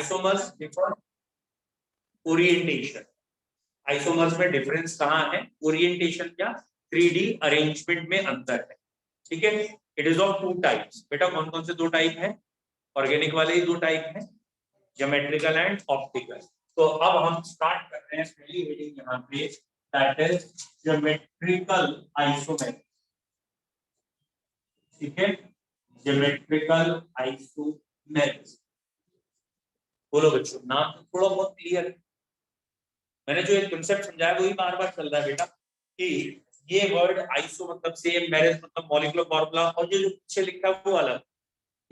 Isomers differ orientation. Isomers में difference कहाँ है? ओरिएंटेशन क्या 3D अरेंजमेंट में अंतर है। ठीक है, इट इज ऑफ 2 टाइप्स। बेटा कौन कौन से 2 टाइप है? ऑर्गेनिक वाले ही 2 टाइप है, ज्योमेट्रिकल एंड ऑप्टिकल। तो अब हम स्टार्ट कर रहे हैं पहली हेडिंग यहाँ पे, दैट इज ज्योमेट्रिकल आइसोमेरिक। ठीक है, ज्योमेट्रिकल आइसोमेरिक। बोलो बच्चों, नाम तो थोड़ा बहुत क्लियर है। मैंने जो एक कांसेप्ट समझाया वही बार बार चल रहा है बेटा, कि ये वर्ड आइसो मतलब सेम, मेरिज मतलब मॉलिक्यूलर फॉर्मूला, और ये जो पीछे लिखा है वो अलग,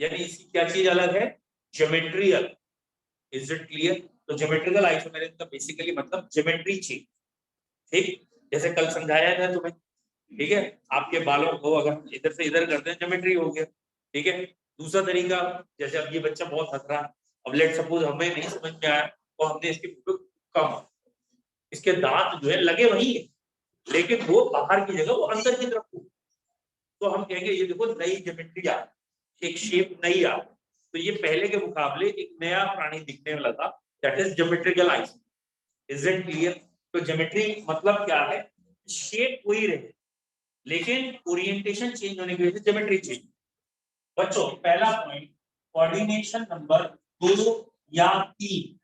यानी इसकी क्या चीज अलग है? ज्योमेट्री अलग। Is it clear? तो ज्योमेट्रिकल आइसोमेरिक का बेसिकली मतलब ज्योमेट्री चेंज। ठीक, जैसे कल समझाया था तुम्हें। ठीक है, आपके बालों को अगर इधर से इधर करते हैं ज्योमेट्री हो गया। ठीक है, दूसरा तरीका, जैसे अब ये बच्चा बहुत हंस रहा है, अब लेट सपोज हमें नहीं समझ में आया तो हमने इसके कम, इसके दांत जो है लगे वही है, लेकिन वो बाहर की जगह वो अंदर की तरफ हो, तो हम कहेंगे ये देखो नई ज्योमेट्री आ, एक शेप नई आ। तो ये पहले के मुकाबले एक नया प्राणी दिखने में लगा, that is geometrical ice. Is it clear? तो ज्योमेट्री मतलब क्या है? शेप वही रहे लेकिन ओरिएंटेशन चेंज होने की वजह से ज्योमेट्री चेंज। बच्चों पहला पॉइंट, कोऑर्डिनेशन नंबर 2 या 3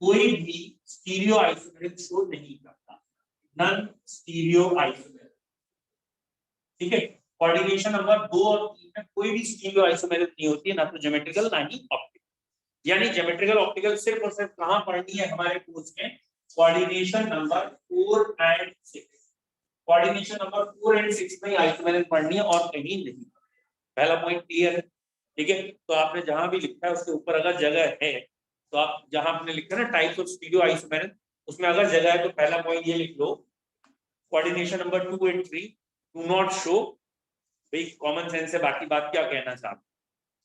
कोई भी स्टीरियो आइसोमेरिक शो नहीं करता, नॉन स्टीरियो आइसोमेरिक। ठीक है, कोऑर्डिनेशन नंबर 2 और 3 में कोई भी स्टीरियो आइसोमेरिक नहीं होती है, ना तो ज्योमेट्रिकल ना ही ऑप्टिकल। यानी ज्योमेट्रिकल ऑप्टिकल सिर्फ और सिर्फ कहां पढ़नी है हमारे कोर्स में? Coordination number 4 and 6। Coordination number 4 and 6 में आइसोमेरिक पढ़नी है और कहीं नहीं। पहला पॉइंट क्लियर है? ठीक है, तो आपने जहां भी लिखा है उसके ऊपर अगर जगह है तो आप जहां आपने लिखा है ना टाइप्स ऑफ स्टीरियो आइसोमेरिक, उसमें अगर जगह है तो पहला पॉइंट ये लिख लो, coordination number 2 and 3 do not show. भाई कॉमन सेंस से बाकी बात क्या कहना चाहते,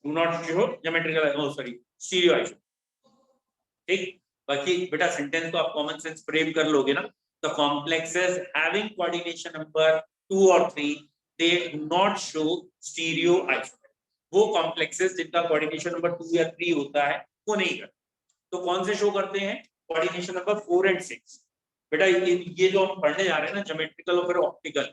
do not show geometrical sorry stereo isomeric. ठीक, बाकी बेटा सेंटेंस तो आप कॉमन सेंस फ्रेम कर लोगे ना। The complexes having coordination number 2 और 3 they do not show stereo isomeric. वो कॉम्प्लेक्सेस जिनका कोऑर्डिनेशन नंबर 2 या 3 होता है वो नहीं करते। तो कौन से शो करते हैं? Coordination number 4 and 6। बेटा ये जो हम पढ़ने जा रहे हैं ना ज्योमेट्रिकल और फिर ऑप्टिकल,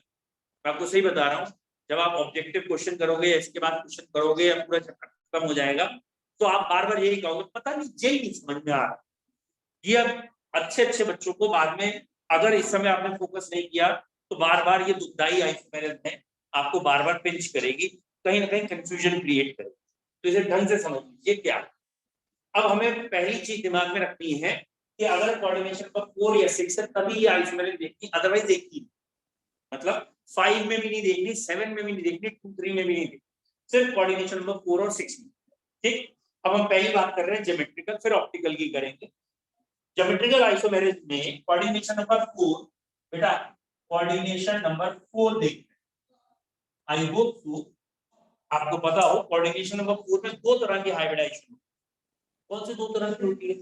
मैं आपको सही बता रहा हूँ, जब आप ऑब्जेक्टिव क्वेश्चन करोगे या इसके बाद क्वेश्चन करोगे या पूरा चैप्टर खत्म हो जाएगा तो आप बार बार यही कहोगे पता नहीं यही नहीं समझ में आ रहा। ये अब अच्छे अच्छे बच्चों को बाद में अगर इस समय आपने फोकस नहीं किया तो बार बार ये दुखदाई आइसोमेरिक है, आपको बार बार पिंच करेगी, कहीं ना कहीं कंफ्यूजन क्रिएट करेगी। तो इसे ढंग से समझ लीजिए क्या। अब हमें पहली चीज दिमाग में रखनी है कि अगर कोऑर्डिनेशन पर 4 या 6 है तभी ये आइसोमेरिक देखनी, अदरवाइज देखी मतलब 5 में भी नहीं देखनी, 7 में भी नहीं देखनी, 2 3 में भी नहीं देखनी, सिर्फ कोऑर्डिनेशन नंबर 4 और 6 में। ठीक, अब हम पहली बात कर रहे हैं ज्योमेट्रिकल, फिर ऑप्टिकल की करेंगे। ज्योमेट्रिकल आइसोमेरिक में कोऑर्डिनेशन नंबर 4, बेटा कोऑर्डिनेशन नंबर 4 देखते हैं। आई होप सो आपको पता हो कोऑर्डिनेशन नंबर 4 में 2 तरह की हाइब्रिडाइजेशन। कौन से 2 तरह की होती है?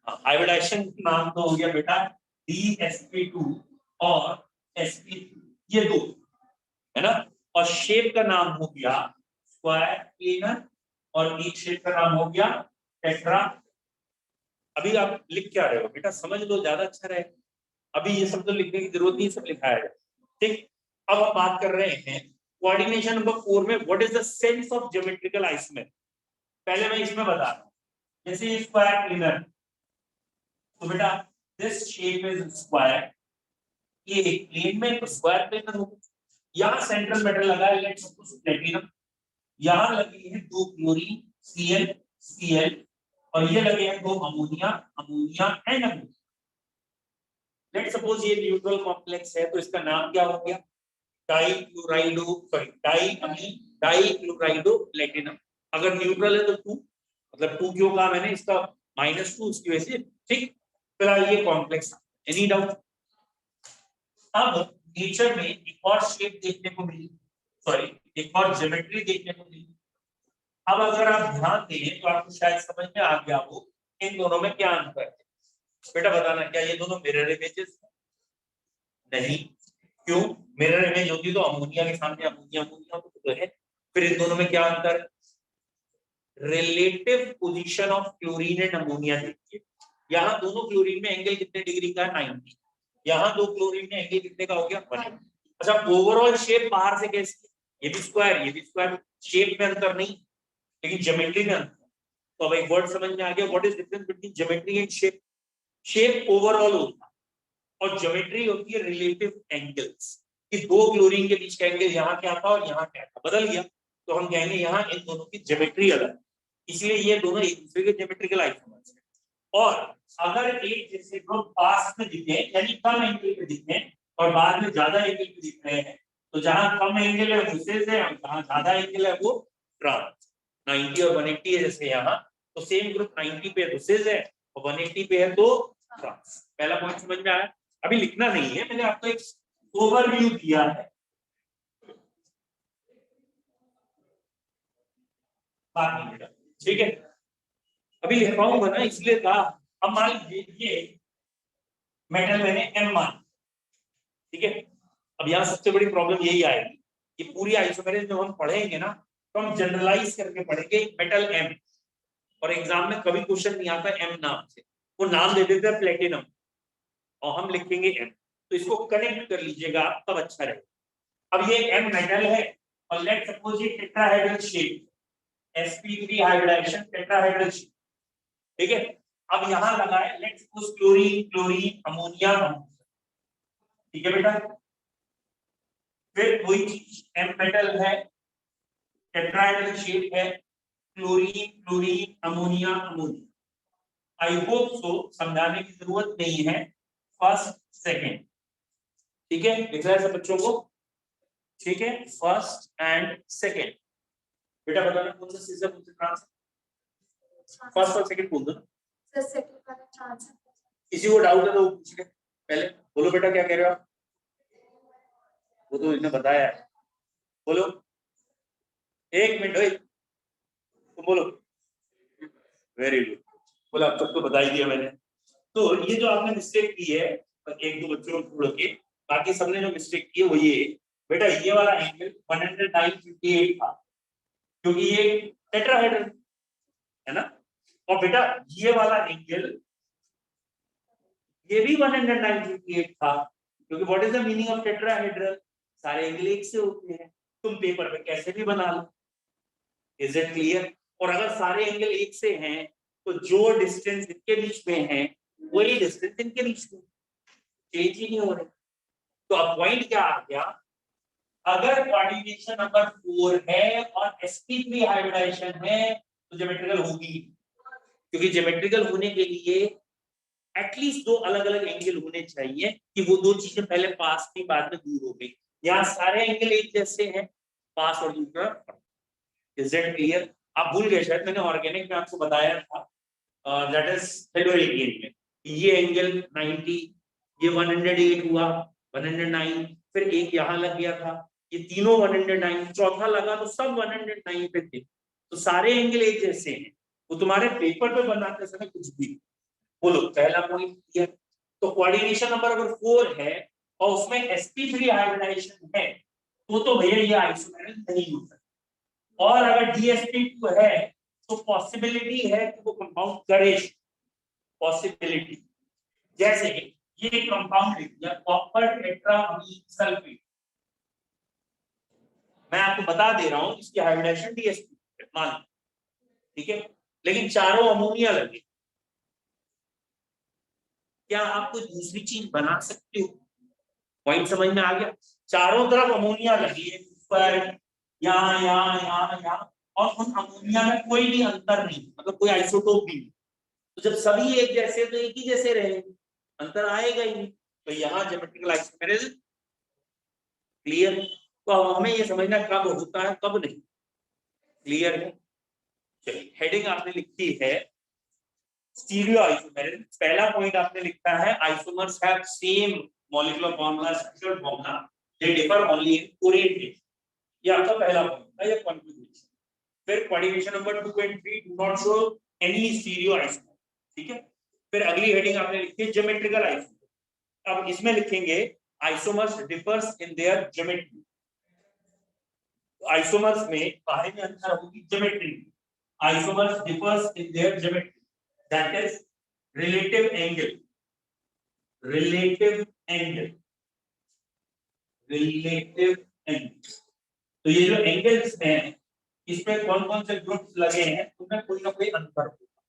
हाइब्रिडाइजेशन का नाम तो हो गया बेटा DsP2 और sp2, ये 2 है ना। और शेप का नाम हो गया स्क्वायर प्लेनर और एक शेप का नाम हो गया टेट्रा। अभी आप लिख क्या रहे हो बेटा? समझ लो ज्यादा अच्छा रहेगा। अभी ये सब तो लिखने की जरूरत नहीं, सब लिखा है। ठीक, अब हम बात कर रहे हैं कोऑर्डिनेशन नंबर 4 में what is the sense of geometrical isomeric. पहले मैं इसमें बता रहा हूं, जैसे स्क्वायर प्लेनर, तो बेटा दिस शेप इज स्क्वायर, ये एक प्लेन में तो स्क्वायर प्लेनर होगा। यहां सेंट्रल मेटल लगा है, लेट्स सपोज प्लेटिनम, यहां लगी है 2 क्लोरीन Cl और ये लगे हैं 2 ammonia and ammonia. Let's suppose ये न्यूट्रल कॉम्प्लेक्स है तो इसका नाम क्या हो गया? डाइक्लोराइडो प्लेटिनम। अगर न्यूट्रल है तो 2, मतलब 2 क्यों कहा मैंने? इसका -2 उसकी वजह से। ठीक, फिलहाल ये कॉम्प्लेक्स, एनी डाउट? अब नेचर में एक और शेप देखने को मिली, सॉरी एक और ज्योमेट्री देखने को मिली। अब अगर आप ध्यान दें तो आपको शायद समझ में आ गया हो इन दोनों में क्या अंतर है। बेटा बताना, क्या ये दोनों मिरर इमेजेस? नहीं। क्यों? मिरर इमेज होती तो अमोनिया के सामने अमोनिया अमोनिया तो है। फिर इन दोनों में क्या अंतर है? Relative position of chlorine and ammonia देखिए, यहाँ दोनों क्लोरीन में एंगल कितने डिग्री का है 90, यहाँ दो क्लोरीन में एंगल कितने का हो गया 180। अच्छा ओवरऑल शेप बाहर से कैसी, ये भी स्क्वायर ये भी स्क्वायर, शेप में अंतर नहीं लेकिन ज्योमेट्री में अंतर। तो अब एक वर्ड समझ में आ गया, what is difference between geometry and shape. Shape overall होता है और ज्योमेट्री होती है रिलेटिव एंगल्स, कि दो क्लोरीन के बीच का एंगल यहाँ क्या था और यहाँ क्या था, बदल गया तो हम कहेंगे यहाँ इन दोनों की ज्योमेट्री अलग, इसलिए ये दोनों एक दूसरे के ज्योमेट्रिकल आइसोमर्स हैं। और अगर एक जैसे ग्रुप पास में दिखे यानी कम एंगल पे दिखे और बाद में ज्यादा एंगल पे दिख रहे हैं, तो जहां कम एंगल है वो सेज है और जहां ज्यादा एंगल है वो ट्रांस। 90 और 180 है जैसे यहाँ, तो सेम ग्रुप 90 पे सेज है और 180 पे है तो ट्रांस। पहला पॉइंट समझ में आया। अभी लिखना नहीं है, मैंने आपको एक ओवरव्यू दिया है, बात नहीं ठीक है। अभी लिख पाऊंगा ना इसलिए कहा। अब मान लीजिए ये मेटल मैंने एम मान, ठीक है। अब यहाँ सबसे बड़ी प्रॉब्लम यही आएगी कि पूरी आइसोमेरिज्म जब हम पढ़ेंगे ना तो हम जनरलाइज करके पढ़ेंगे मेटल एम, और एग्जाम में कभी क्वेश्चन नहीं आता एम नाम से, वो नाम दे देते हैं प्लेटिनम और हम लिखेंगे एम, तो इसको कनेक्ट कर लीजिएगा आप तब अच्छा रहेगा। अब ये एम मेटल है और लेट सपोज ये tetrahedral shape, sp3 hybridisation tetrahedral shape, ठीक है। अब यहाँ लगाए let suppose chlorine chlorine ammonia, ठीक है बेटा। फिर वही चीज एम मेटल है, टेट्राहेड्रल शेप है, chlorine chlorine ammonia ammonia. I hope so समझाने की जरूरत नहीं है, फर्स्ट सेकंड, ठीक है। लिख रहा है सब बच्चों को, ठीक है। फर्स्ट एंड सेकंड बेटा बताना कौन सा सीजन कौन सा ट्रांस, फर्स्ट और सेकंड बोल दो ना। सेकंड वाला ट्रांस। किसी को डाउट है तो पूछ ले पहले, बोलो बेटा क्या कह रहे हो आप, वो तो इन्हें बताया है, बोलो एक मिनट भाई तुम बोलो। वेरी गुड, बोला अब तक तो बता ही दिया मैंने। तो ये जो आपने मिस्टेक की है एक दो बच्चों को छोड़ के, बाकी सबने जो मिस्टेक की है वो ये बेटा, ये वाला एंगल 109.58 था क्योंकि ये टेट्राहेड्रल है ना, और बेटा ये वाला एंगल ये भी 109.58 था क्योंकि what is the meaning of tetrahedral, सारे एंगल एक से होते हैं, तुम पेपर पे कैसे भी बना लो। Is it clear. और अगर सारे एंगल एक से हैं तो जो डिस्टेंस इनके बीच में है वही डिस्टेंस इनके बीच में, चेंज ही नहीं हो रहे। तो अब पॉइंट क्या आ गया, अगर कोऑर्डिनेशन नंबर 4 है और sp3 हाइब्रिडाइजेशन है तो ज्योमेट्रिकल होगी, क्योंकि ज्योमेट्रिकल होने के लिए एटलीस्ट दो अलग अलग एंगल होने चाहिए कि वो दो चीजें पहले पास थी बाद में दूर हो गई। यहाँ सारे एंगल एक जैसे हैं, पास और दूर का। Is it clear. आप भूल गए शायद मैंने ऑर्गेनिक में आपको बताया था, दैट इज हेलोरियन में ये एंगल 90, ये 108 हुआ 109, फिर एक यहाँ लग गया था, ये तीनों 109, चौथा लगा तो सब 109 पे थे, तो सारे एंगल एक जैसे हैं। वो तुम्हारे पेपर पे बनाते समय कुछ भी बोलो। पहला पॉइंट क्लियर। तो कोऑर्डिनेशन नंबर अगर 4 है और उसमें sp3 हाइब्रिडाइजेशन है तो भैया ये आइसोमेरिक नहीं हो सकता। और अगर dsp2 है तो पॉसिबिलिटी है कि वो कंपाउंड करे, पॉसिबिलिटी। जैसे ये कंपाउंड लिख दिया कॉपर टेट्रामीन सल्फेट, मैं आपको बता दे रहा हूं इसकी हाइब्रिडाइजेशन dsp मान, ठीक है, लेकिन चारों अमोनिया लगे, क्या आप कोई दूसरी चीज बना सकते हो। पॉइंट समझ में आ गया। चारों तरफ अमोनिया लगी है ऊपर यहाँ यहाँ यहाँ यहाँ, और उन अमोनिया में कोई भी अंतर नहीं, मतलब कोई आइसोटोप भी नहीं, तो जब सभी एक जैसे तो एक ही जैसे रहेंगे, अंतर आएगा ही नहीं। तो यहाँ ज्योमेट्रिकल आइसोमेरिज्म क्लियर। तो हमें ये समझना कब होता है कब नहीं, क्लियर है। चलिए हेडिंग आपने लिखी है स्टीरियो आइसोमेरिज्म। पहला पॉइंट आपने लिखा है isomers have same molecular formula structural formula, they differ only in orientation. ये आपका पहला पॉइंट है, ये कॉन्फ़िगरेशन। फिर coordination number 2 and 3 do not show any stereo isomer, ठीक है। फिर अगली हेडिंग आपने लिखी है ज्योमेट्रिकल आइसोमर। अब इसमें लिखेंगे isomers differs in their geometry. Isomers में बाहरी में अंतर होगी geometry, isomers differs in their geometry, that is relative angle, relative angle, relative angle। तो ये जो एंगल्स हैं इसमें कौन कौन से ग्रुप्स लगे हैं उनमें कोई ना कोई अंतर होगा,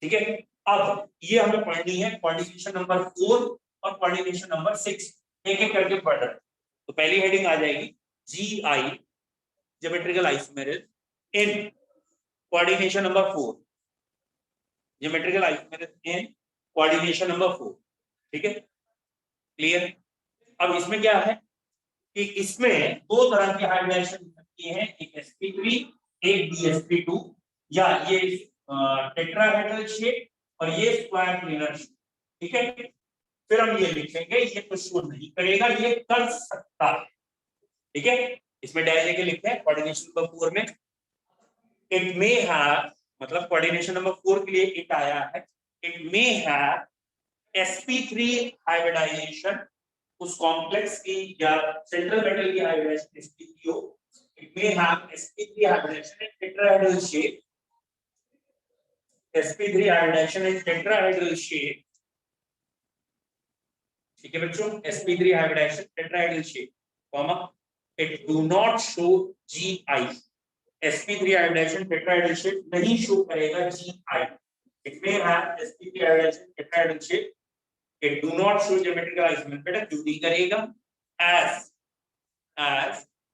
ठीक है। अब ये हमें पढ़नी है कोऑर्डिनेशन नंबर 4 और कोऑर्डिनेशन नंबर 6, एक एक करके पढ़ रहे हैं। तो पहली हेडिंग आ जाएगी GI geometrical isomerism in coordination number 4, geometrical isomerism in coordination number 4, ठीक है, क्लियर। अब इसमें क्या है कि इसमें दो तरह की हाइब्रिडाइजेशन होती है, एक sp3 एक dsp2, या ये टेट्राहेड्रल शेप और ये स्क्वायर प्लेनर शेप, ठीक है। फिर हम ये लिखेंगे ये तो शो नहीं करेगा, ये कर सकता है, ठीक है। इसमें डैश लेके लिखते हैं कोऑर्डिनेशन नंबर 4 में इट मे हैव, मतलब कोऑर्डिनेशन नंबर 4 के लिए इट आया है, it may have sp3 hybridisation उस कॉम्प्लेक्स की या सेंट्रल मेटल की हाइब्रिडाइजेशन sp3 हो, it may have sp3 hybridization in tetrahedral shape, sp3 hybridization in tetrahedral shape, ठीक है बच्चों, sp3 hybridization tetrahedral shape, comma it do not show GI, sp3 hybridization tetrahedral shape नहीं show करेगा GI, it may have sp3 hybridization tetrahedral shape, it do not show geometrical isomerism, बेटा क्यों नहीं करेगा, as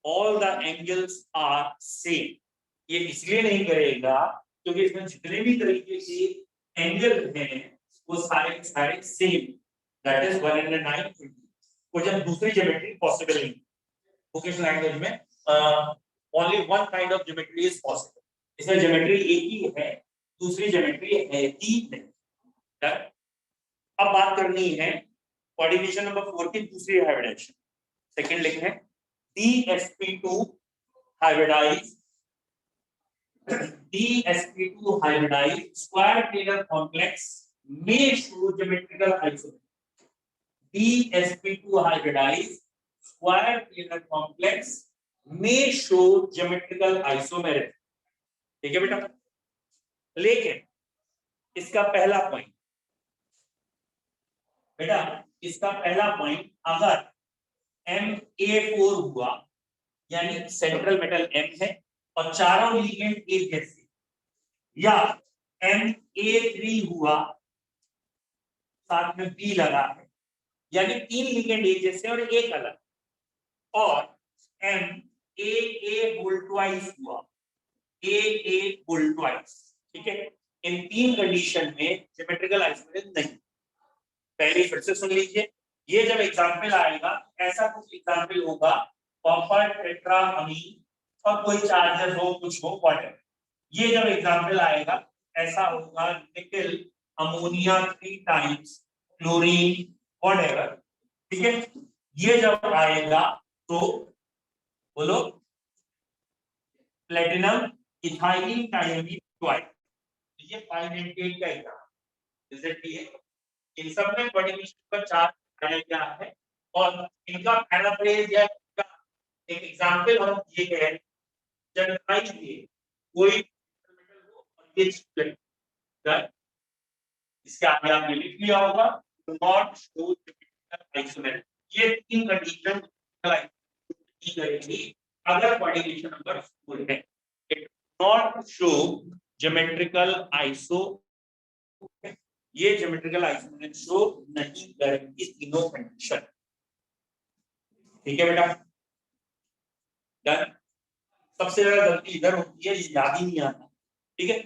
all the angles are same, ये इसलिए नहीं करेगा क्योंकि इसमें जितने भी तरीके के एंगल हैं वो सारे सारे सेम, दैट इज 109 वो जब दूसरी ज्योमेट्री पॉसिबल नहीं, वोकेशनल लैंग्वेज में only one kind of geometry is possible, इसमें ज्योमेट्री एक ही है, दूसरी ज्योमेट्री है ही नहीं। अब बात करनी है कोऑर्डिनेशन नंबर 4 की दूसरी हाइब्रिडाइजेशन, सेकंड लिखते हैं dsp2 hybridized, dsp2 hybridized square planar complex may show geometrical isomerism, dsp2 hybridized square planar complex may show geometrical isomerism, ठीक है बेटा। लेकिन इसका पहला पॉइंट बेटा, इसका पहला पॉइंट अगर Ma4 हुआ यानी सेंट्रल मेटल M है और चारों लिगेंड एक जैसे, या Ma3 हुआ साथ में B लगा है यानी तीन लिगेंड एक जैसे और एक अलग, और Ma होल ट्वाइस हुआ, A होल ट्वाइस, ठीक है, इन तीन कंडीशन में ज्योमेट्रिकल आइसोमेरिज्म नहीं। पहले फिर से सुन लीजिए, ये जब एग्जाम्पल आएगा ऐसा कुछ एग्जाम्पल होगा कॉपर टेट्रा अमीन और कोई चार्जेस हो कुछ हो व्हाटएवर, ये जब एग्जाम्पल आएगा ऐसा होगा निकल अमोनिया 3 टाइम्स क्लोरीन व्हाटएवर, ठीक है। ये जब आएगा तो बोलो प्लेटिनम इथाइलिन टाइमिन ट्वाइस, ये पाइरेटेट का एग्जाम्पल, इज इट क्लियर। इन सब में कोऑर्डिनेशन का चार्ट आया क्या है और इनका पैराफ्रेज या इनका एक एग्जांपल हम ये कह रहे हैं, जब ट्राई किए कोई मेटल हो और ये चिप इसके आगे आपने लिख लिया होगा डू नॉट शो आइसोमेरिज्म, ये तीन कंडीशन की करेंगी अगर कोऑर्डिनेशन नंबर 4 है, it not show geometrical iso, ये ज्योमेट्रिकल आइसोमेरिज्म शो नहीं करेंगी तीनों कंडीशन, ठीक है बेटा। डन। सबसे ज्यादा गलती इधर होती है, ये याद ही नहीं आता, ठीक है,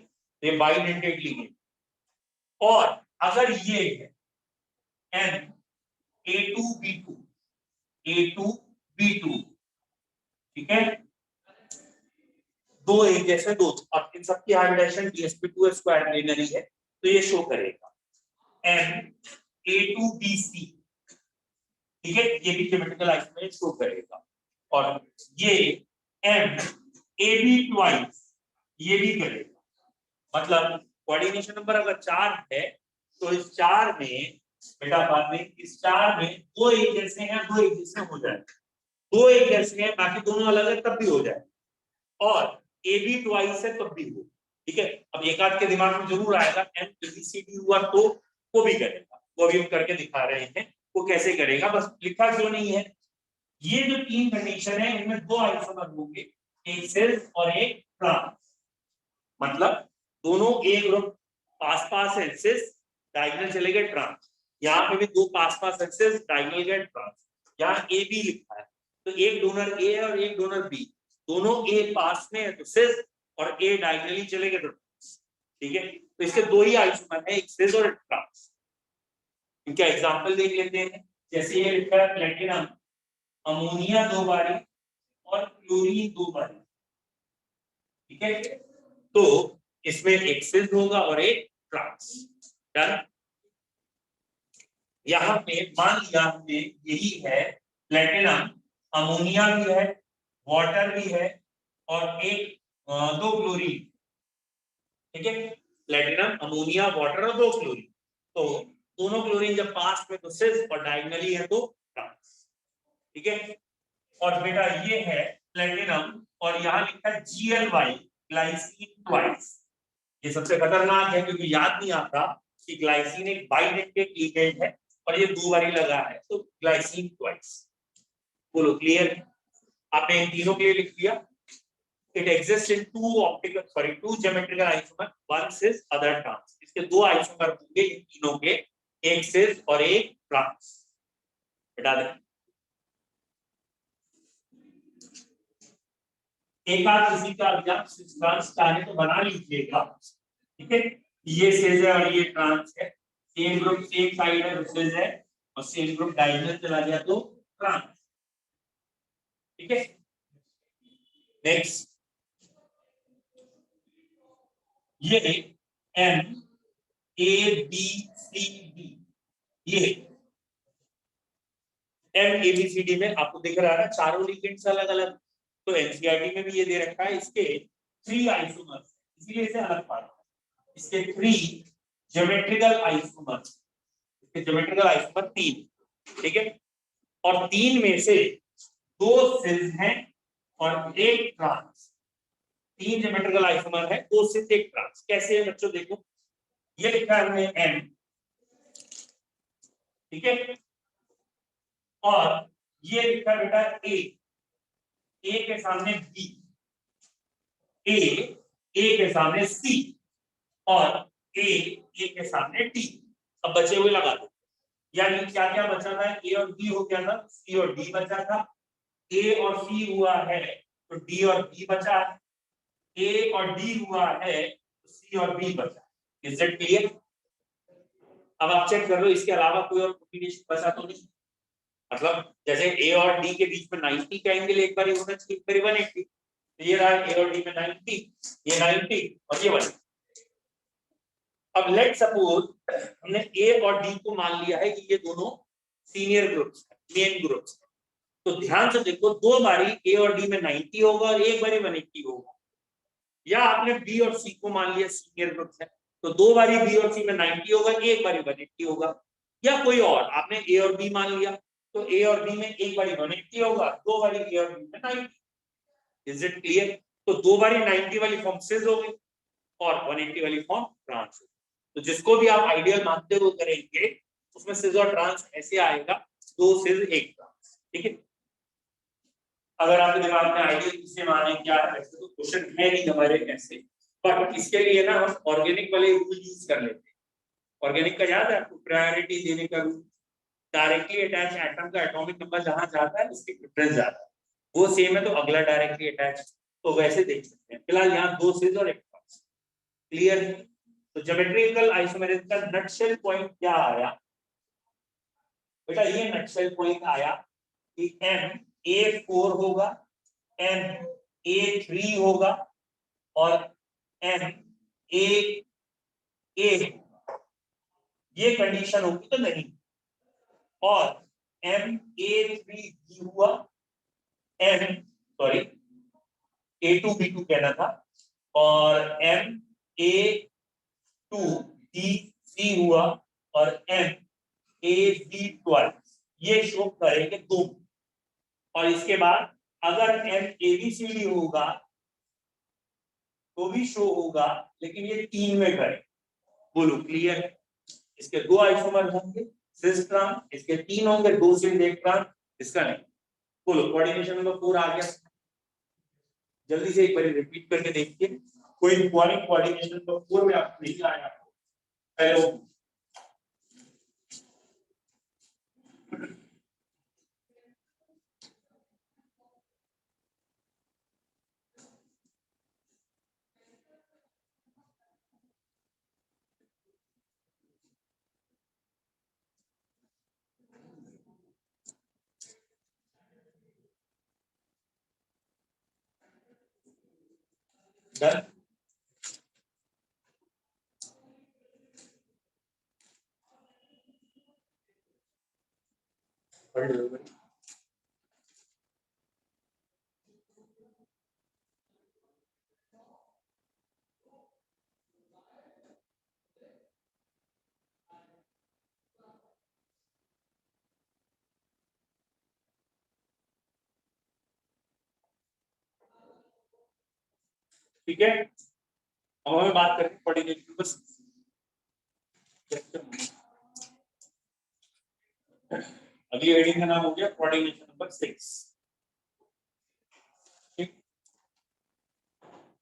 ये बाइडेंटेड लिगेंड, और अगर ये है Na2B2 A2B2, ठीक है, दो एक जैसे दो, और इन सबकी हाइब्रिडाइजेशन dsp2 स्क्वायर प्लेनरी है तो ये शो करेगा Na2BC, ठीक है, ये भी ज्योमेट्रिकल आइसोमेरिज्म शो करेगा, और ये MAB ट्वाइस ये भी करेगा, मतलब कोऑर्डिनेशन नंबर अगर 4 है तो इस 4 में बेटा बाद में इस 4 में दो एक जैसे हैं, दो एक जैसे हो जाए, दो एक जैसे हैं बाकी दोनों अलग है तब भी हो जाए, और AB ट्वाइस है तब भी हो, ठीक है। अब एक आध के दिमाग में जरूर आएगा एम एबीसीडी हुआ तो वो भी करेगा, वो अभी हम करके दिखा रहे हैं वो कैसे करेगा, बस लिखा क्यों नहीं है। ये जो तीन कंडीशन है इनमें दो आइसोमर होंगे, एक सिस और एक ट्रांस, मतलब दोनों ए ग्रुप पास पास है, सिस डायगोनल चले गए ट्रांस, यहाँ पे भी दो पास पास है, सिस डायगोनल गए ट्रांस, यहाँ ए बी लिखा है तो एक डोनर ए है और एक डोनर बी, दोनों ए पास में है तो सिस और ए डायगोनली चले गए तो ट्रांस, ठीक है। तो इसके दो ही आइसोमर है, एक सिस और एक ट्रांस। इनका एग्जांपल देख लेते हैं, जैसे ये लिखा है प्लेटिनम अमोनिया दो बारी और क्लोरीन दो बारी, ठीक है। तो इसमें एक सिस होगा और एक ट्रांस, डन। यहाँ पे मान लिया हमने यही है प्लेटिनम, अमोनिया भी है, वाटर भी है और एक दो क्लोरीन, ठीक है। प्लेटिनम अमोनिया वाटर और दो क्लोरीन, तो दोनों क्लोरीन जब पास में तो सिस और डायगोनली है तो ट्रांस, ठीक है। और बेटा ये है प्लेटिनम और यहाँ लिखा है GLY ग्लाइसिन ट्वाइस, ये सबसे खतरनाक है क्योंकि याद नहीं आता कि ग्लाइसिन एक बाइडेंटिक लिगेंड है और ये दो बारी लगा है तो ग्लाइसिन ट्वाइस। बोलो क्लियर है, आपने इन तीनों के लिए लिख दिया। It exist in two geometrical isomer, one cis other trans, इसके दो आइसोमर होंगे इन तीनों के, एक सिस और एक ट्रांस, बता दें। एक आध किसी का भी आप ट्रांस चाहे तो बना लीजिएगा, ठीक है। ये सिस है और ये ट्रांस है, सेम ग्रुप सेम साइड है तो सिस है और सेम ग्रुप डायगोनल चला गया तो ट्रांस, ठीक है। नेक्स्ट ये M A B C D, ये M A B C D में आपको दिख रहा है चारों लिगेंड्स अलग अलग, तो एनसीईआरटी में भी ये दे रखा है इसके थ्री आइसोमर्स, इसलिए इसे अलग पार्ट, इसके थ्री ज्योमेट्रिकल आइसोमर्स, इसके ज्योमेट्रिकल आइसोमर तीन, ठीक है। और तीन में से दो सिस हैं और एक ट्रांस, तीन ज्योमेट्रिकल आइसोमर है, दो सिस एक ट्रांस। कैसे है बच्चों देखो, ये लिखा है हमने एम, ठीक है, और ये लिखा बेटा ए के सामने बी, ए के सामने सी और ए के सामने डी। अब बचे हुए लगा दो, यानी क्या क्या बचा था, ए और बी हो गया था, सी और डी बचा था, ए और सी हुआ है तो डी और बी बचा है, ए और डी हुआ है तो सी और बी बचा। Is it clear? अब आप चेक कर लो इसके अलावा कोई और कॉम्बिनेशन बचा तो नहीं, मतलब जैसे ए और डी के बीच में 90 का एंगल एक बार होना चाहिए, एक बार 180, तो ये रहा ए और डी में 90, ये 90 और ये 180। अब लेट सपोज हमने ए और डी को मान लिया है कि ये दोनों सीनियर ग्रुप्स हैं, मेन ग्रुप्स हैं, तो ध्यान से देखो दो बारी ए और डी में 90 होगा और एक बारी 180 होगा, या आपने बी और सी को मान लिया सीनियर ग्रुप्स है तो दो बारी बी और सी में 90 होगा, एक बारी 180 होगा, या कोई और आपने ए और बी मान लिया तो ए और बी में एक बारी 180 होगा, दो बारी ए और बी में 90। Is it clear? तो दो बारी 90 वाली फॉर्म सिस हो गई और 180 वाली फॉर्म ट्रांस हो, तो जिसको भी आप आइडियल मानते हुए करेंगे उसमें सिस और ट्रांस ऐसे आएगा, दो सिस एक ट्रांस, ठीक है। अगर आपके दिमाग में आइडियल किसे माने क्या है, वैसे तो क्वेश्चन है नहीं हमारे ऐसे, बट इसके लिए ना हम ऑर्गेनिक वाले रूल यूज कर लेते हैं। ऑर्गेनिक का याद है आपको, प्रायोरिटी देने का रूल, डायरेक्टली अटैच एटम का एटॉमिक नंबर जहां जाता है उसकी प्रेफरेंस जाता है, वो सेम है तो अगला डायरेक्टली अटैच, तो वैसे देख सकते हैं। फिलहाल यहाँ दो सिस और एक ट्रांस, क्लियर है। तो ज्योमेट्रिकल आइसोमेरिज्म का नटशेल पॉइंट क्या आया बेटा, ये नटशेल पॉइंट आया कि एम A4 होगा, एम A3 होगा और एम A ये कंडीशन होगी तो नहीं, और एम A3B हुआ, एम सॉरी A2B2 कहना था, और एम A2DC हुआ और एम AB12 ये शो करेंगे दो, और इसके बाद अगर एम ABCD होगा तो भी शो होगा, लेकिन ये 3 में करे। बोलो क्लियर? इसके 2 आइसोमर होंगे सिस ट्रांस, इसके 3 होंगे 2 सिस एक ट्रांस, इसका नहीं। बोलो कोऑर्डिनेशन नंबर 4 आ गया। जल्दी से एक बार रिपीट करके देखिए, कोई इंपॉर्टेंट कोऑर्डिनेशन नंबर 4 में आपको नहीं आया हेलो। डन। ठीक है, अब हमें बात करते हैं कोऑर्डिनेशन नंबर 6। अगली हेडिंग का नाम हो गया कोऑर्डिनेशन नंबर 6।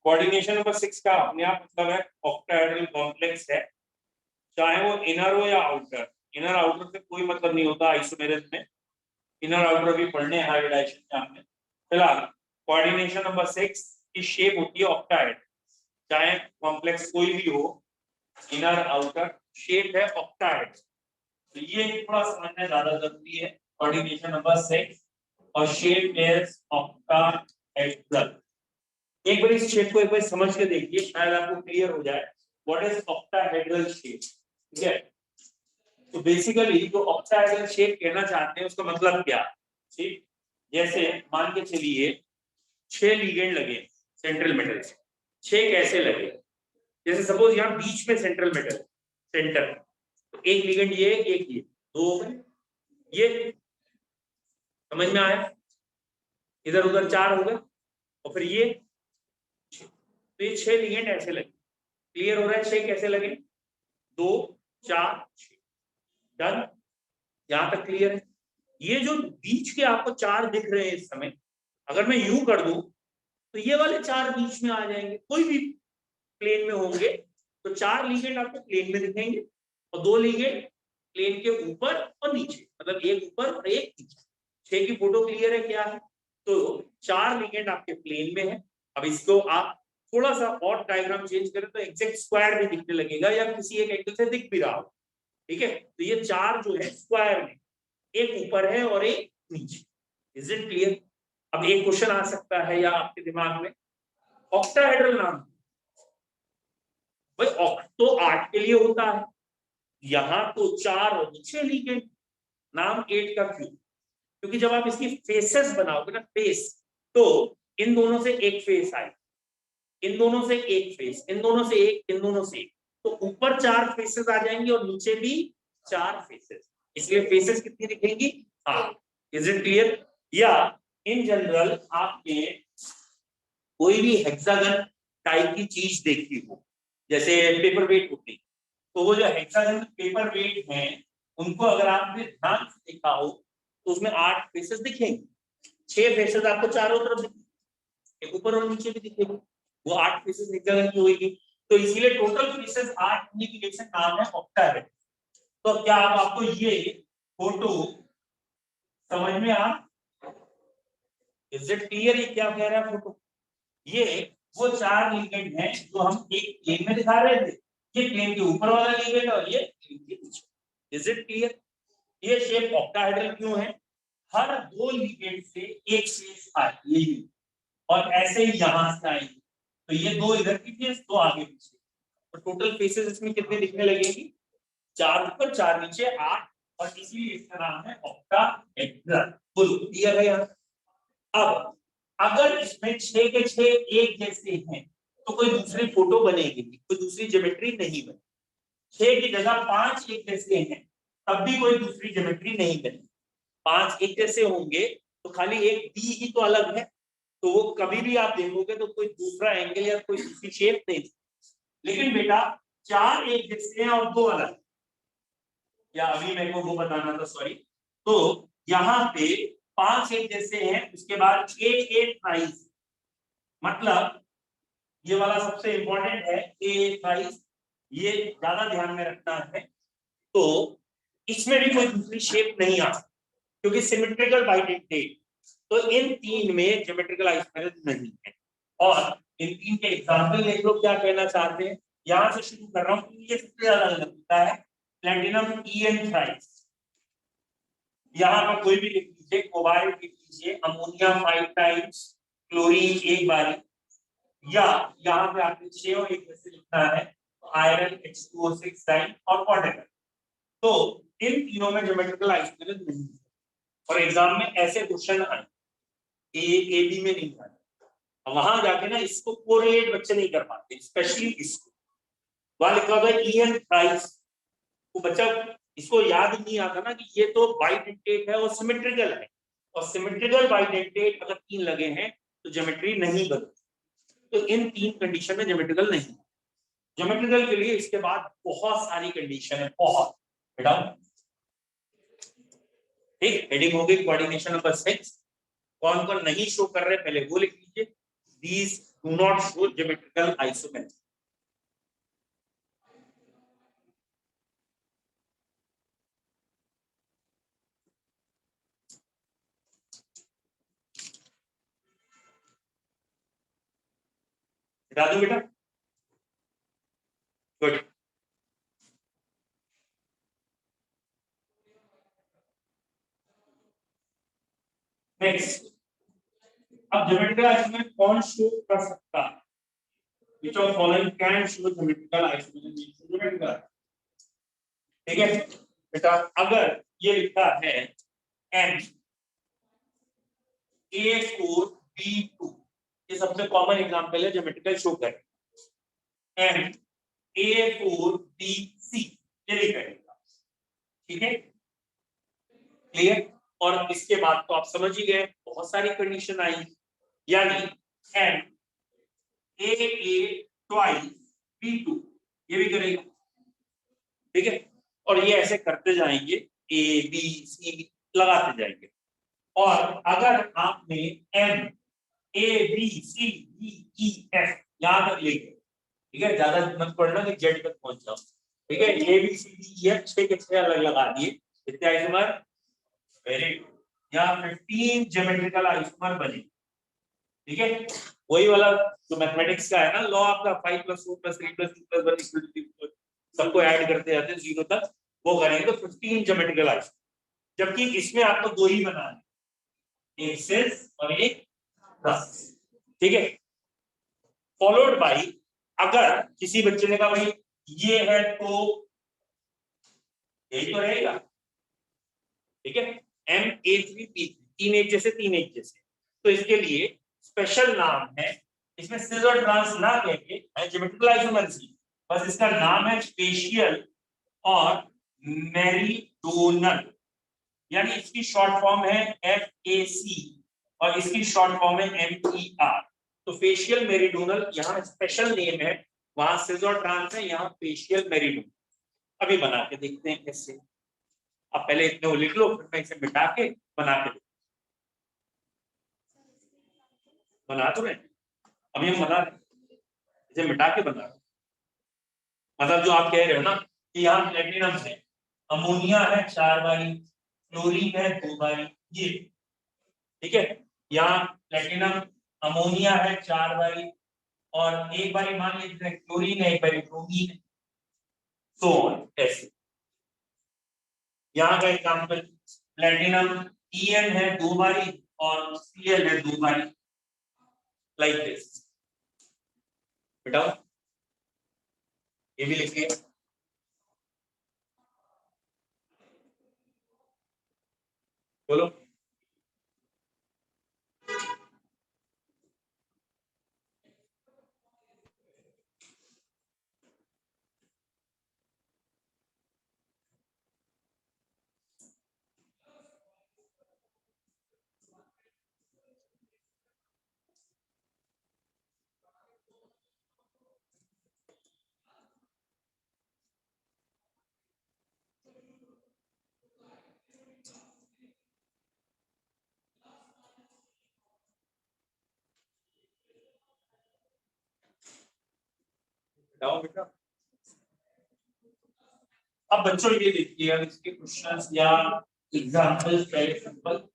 कोऑर्डिनेशन नंबर 6 का अपने आप मतलब है ऑक्टाहेड्रल कॉम्प्लेक्स है, चाहे वो इनर हो या आउटर। इनर आउटर से कोई मतलब नहीं होता आइसोमेरस में, इनर आउटर भी पढ़ने हाइब्रिडाइजेशन में आपने। फिलहाल कोऑर्डिनेशन नंबर 6 की शेप होती है ऑक्टाहेड्रल, चाहे कॉम्प्लेक्स कोई भी हो, इनर आउटर शेप है ऑक्टाहेड्रल। तो ये थोड़ा समझना ज्यादा जरूरी है। कोऑर्डिनेशन नंबर 6 और शेप इज ऑक्टाहेड्रल। एक बार इस शेप को एक बार समझ के देखिए, शायद आपको क्लियर हो जाए व्हाट इज ऑक्टाहेड्रल शेप। ठीक है, तो बेसिकली जो ऑक्टाहेड्रल शेप कहना चाहते हैं उसका मतलब क्या है। ठीक, जैसे मान के चलिए 6 लिगेंड लगे सेंट्रल मेटल से। 6 कैसे लगे, जैसे सपोज यहाँ बीच में सेंट्रल मेटल सेंटर, तो एक लिगेंड ये, एक ये, 2 हो गए। ये समझ में आया? इधर उधर 4 हो गए, और फिर ये, तो ये 6 लिगेंड ऐसे लगे। क्लियर हो रहा है 6 कैसे लगे? 2 4 6। डन, यहां तक क्लियर है? ये जो बीच के आपको 4 दिख रहे हैं इस समय, अगर मैं यूं कर दूं तो ये वाले 4 बीच में आ जाएंगे, कोई भी प्लेन में होंगे तो 4 लिगेंड आपको प्लेन में दिखेंगे और 2 लिगेंड प्लेन के ऊपर और नीचे, मतलब एक ऊपर और एक नीचे। 6 की फोटो क्लियर है क्या है? तो 4 लिगेंड आपके प्लेन में है। अब इसको आप थोड़ा सा और डायग्राम चेंज करें तो एग्जैक्ट स्क्वायर भी दिखने लगेगा, या किसी एक एंगल से दिख भी रहा हो। ठीक है, तो ये 4 जो है स्क्वायर में, एक ऊपर है और एक नीचे। Is it clear? अब एक क्वेश्चन आ सकता है या आपके दिमाग में, ऑक्टाहेड्रल नाम भाई ऑक्ट तो 8 के लिए होता है, यहां तो 4 और 6 लिगेंड, नाम 8 का क्यों? क्योंकि जब आप इसकी फेसेस बनाओगे ना, फेस, तो इन दोनों से एक फेस आए, इन दोनों से एक फेस, इन दोनों से एक, इन दोनों से एक, तो ऊपर 4 फेसेस आ जाएंगे और नीचे भी 4 फेसेस, इसलिए फेसेस कितनी दिखेंगी? हाँ। Is it clear? या इन जनरल आपने कोई भी हेक्सागन टाइप की चीज देखी हो, जैसे पेपर वेट होती, तो वो जो हेक्सागन पेपर वेट हैं उनको अगर आपने ध्यान से देखा हो तो उसमें 8 फेसेस दिखेंगे, 6 फेसेस आपको चारों तरफ दिखेंगे, ऊपर और नीचे भी दिखेंगे, वो 8 फेसेस हेक्सागन की होगी। तो इसीलिए टोटल फेसेस 8 होने की वजह से नाम है ऑक्टाहेड्रल। तो क्या आप आपको ये फोटो समझ में आ, इज इट क्लियर? ये क्या कह रहा है फोटो? ये वो 4 लिगेंड हैं जो हम एक प्लेन में दिखा रहे थे, ये प्लेन के ऊपर वाला लिगेंड और ये प्लेन के नीचे। Is it clear? ये शेप ऑक्टाहेड्रल क्यों है? हर 2 लिगेंड से एक फेस आती है और ऐसे ही यहां से आएगी, तो ये 2 इधर की फेस, 2 आगे पीछे, तो टोटल फेसेस इसमें कितने दिखने लगेंगी? 4 ऊपर 4 नीचे 8, और इसलिए इसका नाम है ऑक्टाहेड्रल। बोलो क्लियर है यहाँ? अब अगर इसमें 6 के 6 एक जैसे हैं तो कोई दूसरी फोटो बनेगी, कोई दूसरी ज्योमेट्री नहीं बनेगी। 6 की जगह 5 एक जैसे हैं तब भी कोई दूसरी ज्योमेट्री नहीं बनेगी। 5 एक जैसे होंगे तो खाली एक बी ही तो अलग है, तो वो कभी भी आप देखोगे तो कोई दूसरा एंगल या कोई दूसरी शेप नहीं थी। लेकिन बेटा 4 एक जैसे हैं और 2 अलग, या अभी मेरे को वो बताना था, सॉरी। तो यहाँ पे 5 एक जैसे हैं, उसके बाद एक एक प्राइस, मतलब ये वाला सबसे इंपॉर्टेंट है ए प्राइस, ये ज्यादा ध्यान में रखना है। तो इसमें भी कोई दूसरी शेप नहीं आ सकती क्योंकि सिमेट्रिकल बाइडेंटेट। तो इन 3 में ज्योमेट्रिकल आइसोमेरिज्म नहीं है। और इन 3 के एग्जांपल देख लो क्या कहना चाहते हैं। यहां से शुरू कर रहा हूं क्योंकि ये सबसे ज्यादा लगता है। प्लैटिनम ईएन थ्राइस, यहाँ पर कोई भी लिख लीजिए, कोबाल्ट लिख लीजिए, अमोनिया 5 टाइम्स, क्लोरीन एक बारी, या यहाँ पे आपने 6 और 1 जैसे लिखना है, तो आयरन H2O6 टाइम और वाटर। तो इन तीनों में ज्योमेट्रिकल आइसोमेरिज्म नहीं है और एग्जाम में ऐसे क्वेश्चन आए, ए बी में नहीं आए। वहां जाके ना इसको कोरिलेट बच्चे नहीं कर पाते, स्पेशली इसको। वहां लिखा होगा ईएन प्राइस, वो बच्चा इसको याद नहीं आता ना कि ये तो बाइडेंटेट है और सिमेट्रिकल है, और सिमेट्रिकल बाइडेंटेट अगर 3 लगे हैं तो ज्योमेट्री नहीं बनती। तो इन 3 कंडीशन में ज्योमेट्रिकल नहीं। ज्योमेट्रिकल के लिए इसके बाद बहुत सारी कंडीशन है, बहुत बेटा। ठीक, हेडिंग हो गई कोऑर्डिनेशन नंबर 6। कौन कौन नहीं शो कर रहे पहले वो लिख लीजिए, these do not show geometrical isomerism. बता दो बेटा, गुड। नेक्स्ट, अब ज्योमेट्रिकल आइसोमेरिज्म कौन शो कर सकता है? Which of following can show geometrical isomerism? ठीक है बेटा, अगर ये लिखा है एन A4B2, ये सबसे कॉमन एग्जांपल है ज्योमेट्रिकल शो कर। एन A4BC, ये लिखा है, ठीक है, क्लियर। और इसके बाद तो आप समझ ही गए, बहुत सारी कंडीशन आई, यानी एन AA ट्वाइस B2, ये भी करेगा, ठीक है। और ये ऐसे करते जाएंगे, ए बी सी लगाते जाएंगे। और अगर आपने M A B C D E F यहां तक ले गए, ठीक है, ज्यादा मत पढ़ना कि जेड तक पहुंच जाओ, ठीक है। A B C D E F 6 के 6 अलग लगा दिए, कितने आइसोमर? वेरी गुड, यहाँ 15 ज्योमेट्रिकल आइसोमर बने, ठीक है। वही वाला जो मैथमेटिक्स का है ना लॉ आपका, 5 + 4 + 3 + 2 + 1 = 3, सबको ऐड करते जाते हैं 0 तक, वो करेंगे तो 15 ज्योमेट्रिकल आइसोमर। जबकि इसमें आपको 2 ही बनाने, एक सिर्फ और एक प्लस, ठीक है। फॉलोड बाई, अगर किसी बच्चे ने कहा भाई ये है तो यही तो रहेगा, ठीक है। M A3P3, 3 एक जैसे 3 एक जैसे, तो इसके लिए स्पेशल नाम है, इसमें सिजर ट्रांस ना कहेंगे, ज्योमेट्रिकल आइसोमेरिज्म, बस इसका नाम है स्पेशियल और मेरीडोनल, यानी इसकी शॉर्ट फॉर्म है FAC और इसकी शॉर्ट फॉर्म है MER। तो फेशियल मेरीडोनल यहाँ स्पेशल नेम है, वहां सिजर ट्रांस है, यहाँ फेशियल मेरीडोनल। अभी बना के देखते हैं कैसे। अब पहले इतने वो लिख लो, फिर मैं इसे मिटा के बना के बना तो मैं अभी हम बना इसे मिटा के बना, मतलब जो आप कह रहे हो ना कि यहाँ प्लेटिनम है, अमोनिया है 4 बारी, क्लोरीन है 2 बारी, ये ठीक है। यहाँ प्लेटिनम अमोनिया है 4 बारी और 1 बारी मान लीजिए क्लोरीन है, 1 बारी ब्रोमीन है, सो ऑन ऐसे। यहाँ का एग्जांपल, प्लेटिनम EN है 2 बारी और Cl है 2 बारी, लाइक दिस। बेटा ये भी लिखिए, बोलो। जाओ बेटा। अब बच्चों ये देखिए, अब इसके क्वेश्चंस या एग्जांपल्स पहले सिंपल।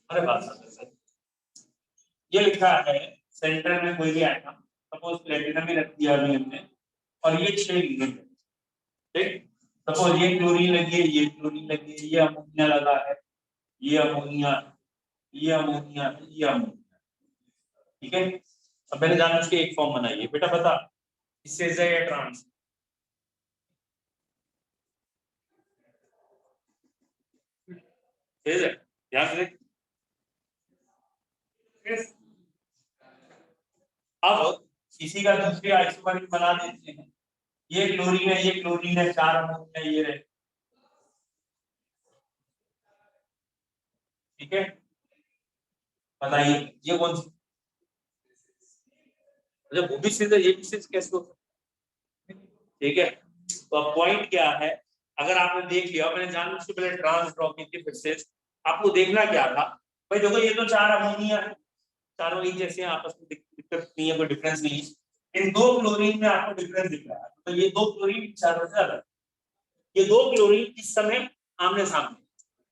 अरे बात ये लिखा है सेंटर में कोई भी आइटम, सपोज प्लेटिनम में रख दिया अभी हमने, और ये 6 यूनिट है, ठीक। सपोज ये क्लोरीन लगी है, ये क्लोरीन लगी है, ये अमोनिया लगा है, ये अमोनिया, ये अमोनिया, ये अमोनिया, ठीक है। अब मैंने जान उसके एक फॉर्म बनाई है बेटा, बता इससे या ट्रांस। है ध्यान से। अब इसी का दूसरी आइसोमर बना देते हैं, ये क्लोरीन है, ये क्लोरीन है, 4 अमोनिया ये रहे, ठीक है। बताइए ये कौन सी, अच्छा वो भी सिर्फ ये भी सिर्फ कैसे हो, ठीक है। तो अब पॉइंट क्या है, अगर आपने देख लिया, मैंने जान उससे पहले ट्रांस ड्रॉ की थी, फिर से आपको देखना क्या था भाई, देखो ये तो 4 अमोनिया है, चारों एक जैसे हैं, आपस में दिक्कत नहीं है, कोई डिफरेंस नहीं है। इन 2 क्लोरीन में आपको डिफरेंस दिख रहा है, तो ये 2 क्लोरीन चारों से अलग, ये 2 क्लोरीन इस समय आमने सामने,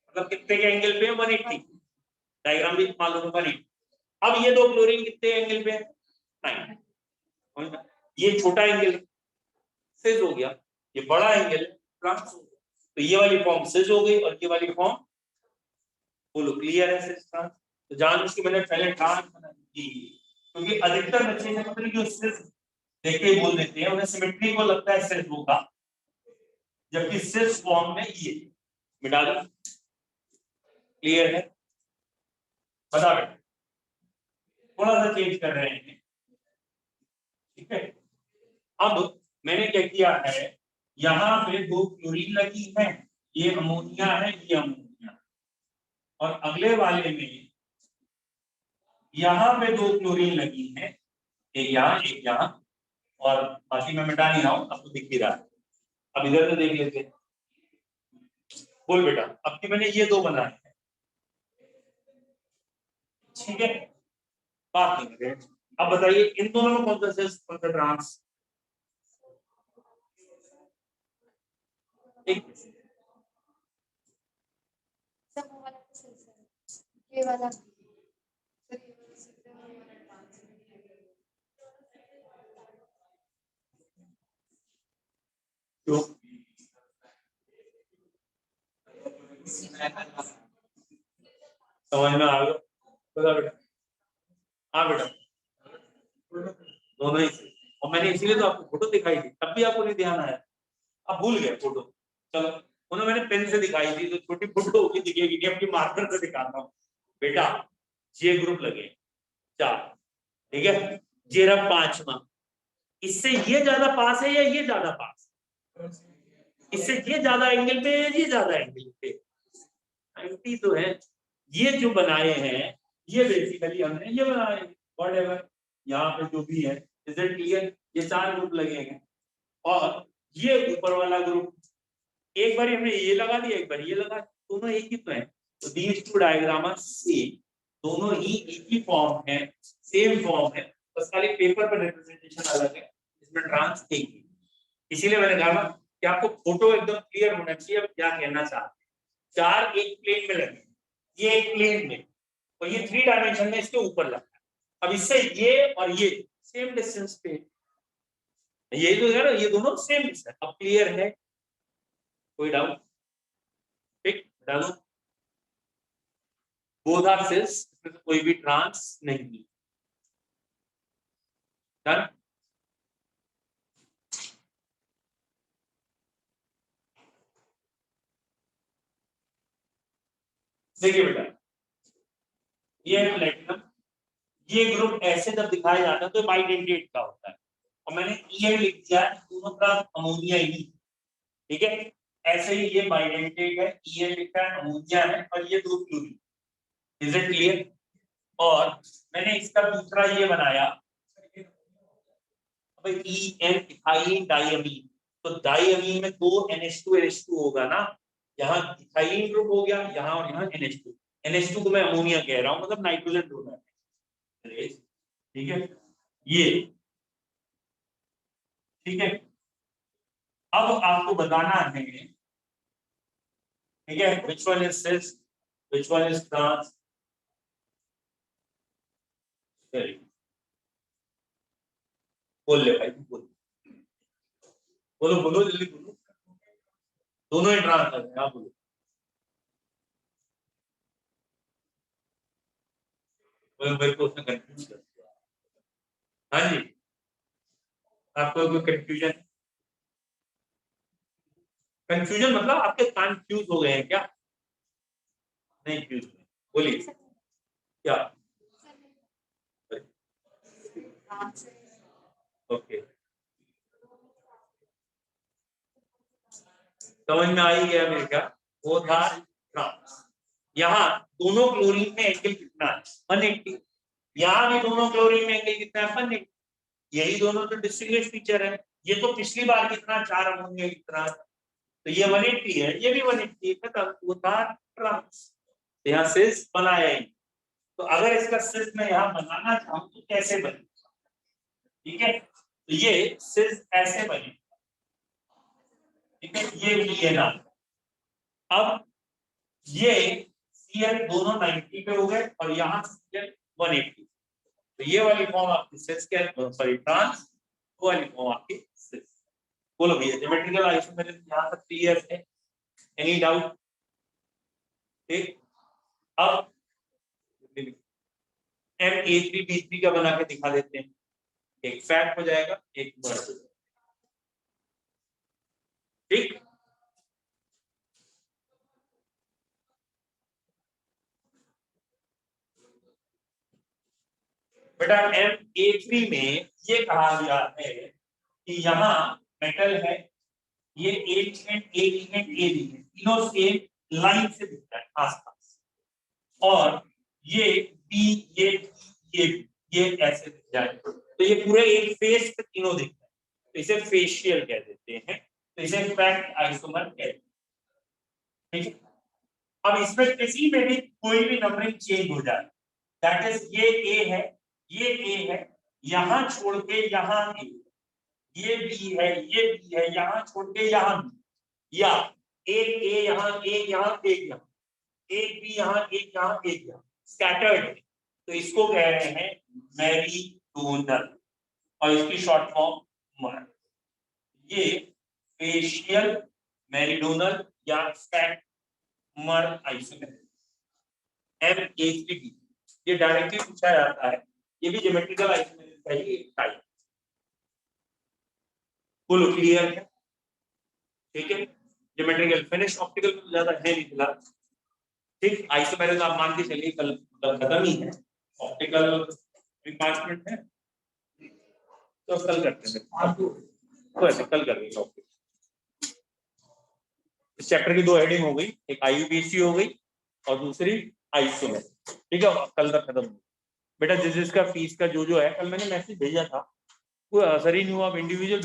मतलब कितने के एंगल पे है, 180, डायग्राम भी मालूम होगा नहीं। अब ये 2 क्लोरीन कितने एंगल पे है, 9, ये छोटा एंगल सिज हो गया, ये बड़ा एंगल ट्रांस हो गया, तो ये वाली फॉर्म सिज हो गई और ये वाली फॉर्म, बोलो क्लियर है सिज ट्रांस। तो जान उसकी मैंने पहले ट्रांस बना दी, क्योंकि अधिकतर बच्चे हैं मतलब जो सिज देख के बोल देते हैं, उन्हें सिमेट्री को लगता है सिज होगा, जबकि सिज फॉर्म में ये मिटा दो, क्लियर है। बता बेटा, थोड़ा सा चेंज कर रहे हैं, ठीक है। अब मैंने क्या किया है, यहाँ पे 2 क्लोरीन लगी है, ये अमोनिया है, ये अमोनिया, और अगले वाले में यहाँ पे 2 क्लोरीन लगी है, एक यहाँ एक यहाँ, और बाकी मैं मिटा नहीं रहा हूँ, आपको दिख भी रहा है। अब इधर से देख लेते हैं, बोल बेटा, अब की मैंने ये 2 बनाए हैं, ठीक है, बात नहीं कर रहे। अब बताइए इन दोनों में कौन सा ट्रांस, एक ये वाला तो समझ में आ गया, बता बेटा। हाँ बेटा, दोनों ही, और मैंने इसीलिए तो आपको फोटो दिखाई थी, तब भी आपको नहीं ध्यान आया, आप भूल गए फोटो। चलो उन्हें मैंने पेन से दिखाई थी, तो छोटी फोटो होगी दिखेगी नहीं, अपनी मार्कर से दिखाता हूँ बेटा। ये ग्रुप लगे 4, ठीक है, ये रहा 5वां, इससे ये ज्यादा पास है या ये ज्यादा पास, इससे ये ज्यादा एंगल पे है, ये ज्यादा एंगल पे, 90 तो है। ये जो बनाए हैं ये बेसिकली हमने ये बनाए हैं, व्हाटएवर यहाँ पे जो भी है, इज इट क्लियर। ये 4 ग्रुप लगे हैं, और ये ऊपर वाला ग्रुप, एक बार हमने ये लगा दिया, एक बार ये लगा, दोनों एक ही तो है, तो these two diagram are same, दोनों ही एक ही फॉर्म है, सेम फॉर्म है, बस खाली पेपर पर रिप्रेजेंटेशन अलग है, इसमें ट्रांस एक ही। इसीलिए मैंने कहा कि आपको फोटो एकदम क्लियर होना चाहिए, अब क्या कहना चाहते हैं। 4 एक प्लेन में लगे, ये एक प्लेन में, और ये 3 डायमेंशन में इसके ऊपर लगा है। अब इससे ये और ये सेम डिस्टेंस पे, ये जो है ना, ये दोनों सेम डिस्टेंस, अब क्लियर है, कोई डाउट, ठीक डालो। बोथ आर सिस, इसमें कोई भी ट्रांस नहीं, डन। देखिए बेटा, ये है प्लेटिनम, ये ग्रुप ऐसे जब दिखाया जाता है तो बाइडेंटेट का होता है, और मैंने ई लिख दिया है, दोनों तरफ अमोनिया ही, ठीक है। ऐसे ही ये बाइडेंटेट है, ई लिखा है, अमोनिया है, और ये 2 क्लोरीन, इज इट क्लियर। और मैंने इसका दूसरा ये बनाया, ई एन इथाइल डाइअमीन, तो डाइअमीन में 2 NH2 NH2 होगा ना, यहाँ इथाइलिन ग्रुप हो गया, यहाँ और यहाँ NH2। NH2 को मैं अमोनिया कह रहा हूँ, मतलब नाइट्रोजन ग्रुप है। ठीक है, ये ठीक है। अब आपको बताना है, ठीक है, which one is cis, which one is trans। बोल ले भाई, बोल, बोलो बोलो जल्दी बोलो, दोनों ही ट्रांस है, आप बोलो। मेरे को उसने कंफ्यूज कर दिया। हाँ जी, आपको कोई कंफ्यूजन? कंफ्यूजन मतलब आपके कान फ्यूज हो गए हैं क्या? नहीं फ्यूज हुए, बोलिए क्या? ओके, समझ में आ ही गया मेरे क्या? वो था ट्रांस। यहाँ दोनों क्लोरीन में एंगल कितना है? 180। यहाँ भी दोनों क्लोरीन में एंगल कितना है? 180। यही दोनों तो डिस्टिंग्विश फीचर है। ये तो पिछली बार कितना 4 अमोनिया कितना, तो ये 180 है, ये भी 180 है, खत्म, वो था ट्रांस। यहाँ सिस बनाया ही। तो अगर इसका सिस मैं यहाँ बनाना चाहूँ तो कैसे बने? ठीक है, तो ये सिस ऐसे बने, ठीक है, ये भी लेना। अब ये Cl दोनों 90 पे हो गए और यहाँ Cl 180, तो ये वाली फॉर्म आपकी सिस के, सॉरी ट्रांस, वो वाली फॉर्म आपकी सिस। बोलो भैया, ज्योमेट्रिकल आइसोमेरिज्म यहाँ तक क्लियर है? Any doubt? ठीक, अब Ma3B3 का बना के दिखा देते हैं, एक फैट हो जाएगा, एक मर्ज हो जाएगा। ठीक, बेटा Ma3 में ये कहा गया है कि यहाँ मेटल है, ये A ligand A ligand A ligand तीनों सेम लाइन से दिखता है आसपास, और ये B ये ऐसे दिख जाए, तो ये पूरे एक फेस पे तीनों दिखता है, तो इसे फेशियल कह देते हैं, तो इसे फैक्ट आइसोमर कहते हैं। ठीक है, अब इसमें किसी में भी कोई भी नंबरिंग चेंज हो जाए, दैट इज ये A है, ये A है, यहां छोड़ के यहां A, ये B है, ये B है, यहां छोड़ के यहां B, या एक A यहां, एक यहां, एक यहां, एक B यहां, एक यहां, एक यहां, स्कैटर्ड है, तो इसको कह रहे हैं मेरीडोनल, और इसकी शॉर्ट फॉर्म मर। ये फेशियल मेरीडोनल या स्कैट मर आइसोमेरिज्म Ma3B, ये डायरेक्टली पूछा जाता है, ये भी ज्योमेट्रिकल आइसोमेरिज्म का ही एक टाइप। फुल क्लियर है? ठीक है, ज्योमेट्रिकल फिनिश, ऑप्टिकल में ज्यादा है नहीं फिलहाल। ठीक, आइसोमेरिज्म आप मान के चलिए कल खत्म ही है, ऑप्टिकल भी 5 मिनट है, तो कल करते हैं, तो ऐसे कल करेंगे ऑप्टिकल। इस चैप्टर की 2 हेडिंग हो गई, एक IUPAC हो गई और दूसरी आइसोमेरिज्म। ठीक है, कल तक खत्म। बेटा जिसका फीस का जो है, कल मैंने मैसेज भेजा था, कोई असर ही नहीं हुआ, आप इंडिविजुअल